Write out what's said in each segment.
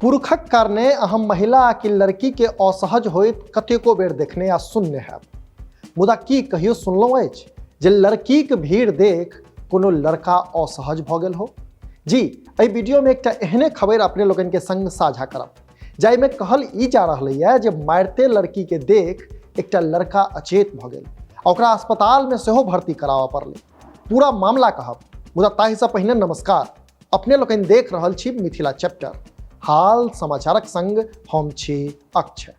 पुरुषक कारणे अहम महिला कि लड़की के असहज होइत कतेको बेर देखने आ सुनने हैब। मुदा की कहियो सुनलहुँ अछि जे लड़कीक भीड़ देख कोनो लड़का असहज भऽ गेल हो? जी, एहि वीडियो में एकटा एहने खबर अपने लोगन के संग साझा करब जाहिमे कहल ई जा रहल है जे मारिते लड़की के देख एकटा लड़का अचेत भऽ गेल आ ओकरा अस्पताल में सेहो भर्ती कराबऽ पड़लै। पूरा मामला कहब, मुदा ताहिसँ पहिने नमस्कार। अपने लोगन देख रहल छी मिथिला चैप्टर। हाल समाचारक संग हम छी अक्षय।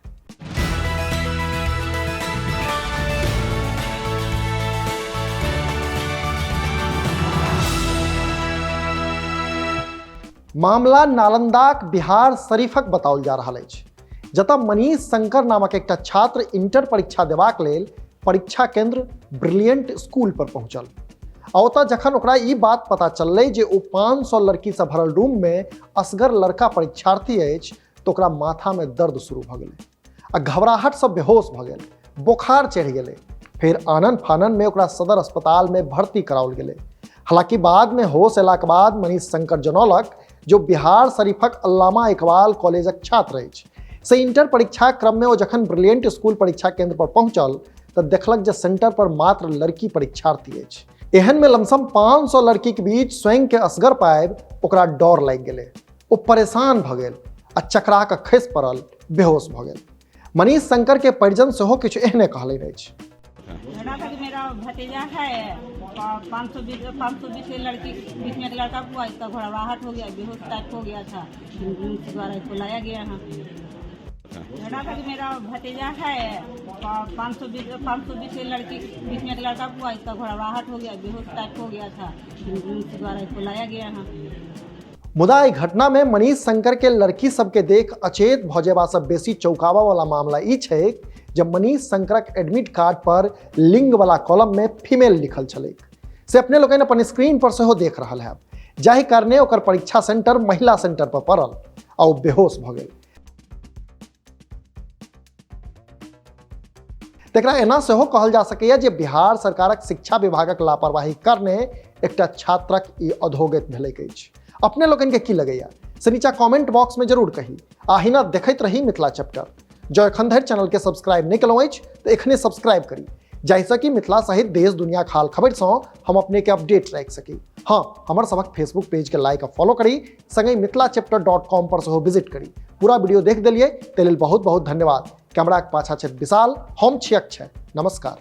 मामला नालंदाक बिहार शरीफक बताओल जा रहल अछि, जतऽ मनीष शंकर नामक एकटा छात्र इंटर परीक्षा देबाक लेल परीक्षा केंद्र ब्रिलियंट स्कूल पर पहुंचल। आ ओतऽ जखन ओकरा ई बात पता चललै जे ओ 500 लड़की से भरल रूम में असगर लड़का परीक्षार्थी अछि तो ओकरा माथा में दर्द शुरू भऽ गेलै आ घबराहट से बेहोश भऽ गेल, बोखार चढ़ि गेलै। फिर आनन फानन में ओकरा सदर अस्पताल में भर्ती कराओल गेलै। हालांकि बाद में होश अयलाक बाद मनीष शंकर जनौलक जो बिहार शरीफक अल्लामा इकबाल कॉलेजक छात्र अछि से इंटर परीक्षा क्रम में ओ जखन ब्रिलियंट स्कूल परीक्षा केंद्र पर पहुंचल तऽ देखलक जे सेंटर पर मात्र लड़की परीक्षार्थी अछि। एहन में लमसम 500 लड़की के बीच स्वयं के असगर पाबि ओकरा डर लागि गेलै। ओ परेशान भऽ गेल आ चकरा कऽ खसि पड़ल, बेहोश भऽ गेल। मनीष शंकर के परिजन सेहो किछु एहने कहलनि अछि। मेरा भतीजा है, 520 लड़की बीच में एक लड़का हुआ, इसका घबराहट हो गया, बेहोश टाइप हो गया था, द्वारा इसको लाया गया है। मेरा भतीजा है, 520 लड़की बीच में एक लड़का हुआ, इसका घबराहट हो गया, बेहोश टाइप हो गया था, द्वारा इसको लाया गया है। मुदा एहि घटना में मनीष शंकर के लड़की सबके देख अचेत भऽ जेबासँ बेसी चौंकावा वाला मामला ई छै जब मनीष शंकरक एडमिट कार्ड पर लिंग वाला कॉलम में फीमेल लिखल छलैक से अपने लोगन अपन स्क्रीन पर सेहो देख रहल हैब, जाहि कारणे ओकर परीक्षा सेंटर महिला सेंटर पर पड़ल आ ओ बेहोश भऽ गेल। तेकरा एना सेहो कहल जा सकैए जे बिहार सरकारक शिक्षा विभागक लापरवाही कारणे एकटा छात्रक ई अधोगति भेलैक अछि। अपने लोगन के की लगैया से नीचा कमेंट बॉक्स में जरूर कही। आहिना देखैत रही मिथिला चैप्टर। जो एखन धरि चैनल के सब्सक्राइब नहीं केलहुँ अछि तऽ एखने सब्सक्राइब करी, जाहिसँ कि मिथिला सहित देश दुनिया खाल खबर सँ हम अपने के अपडेट राखि सकी। हाँ, हमर सबक फेसबुक पेज के लाइक आ फॉलो करी, संगे mithlachapter.com पर सेहो विजिट करी। पूरा वीडियो देख देलिए ताहि लेल बहुत बहुत धन्यवाद। कैमरा के पाछा छथि विशाल, हम छी अक्षय। नमस्कार।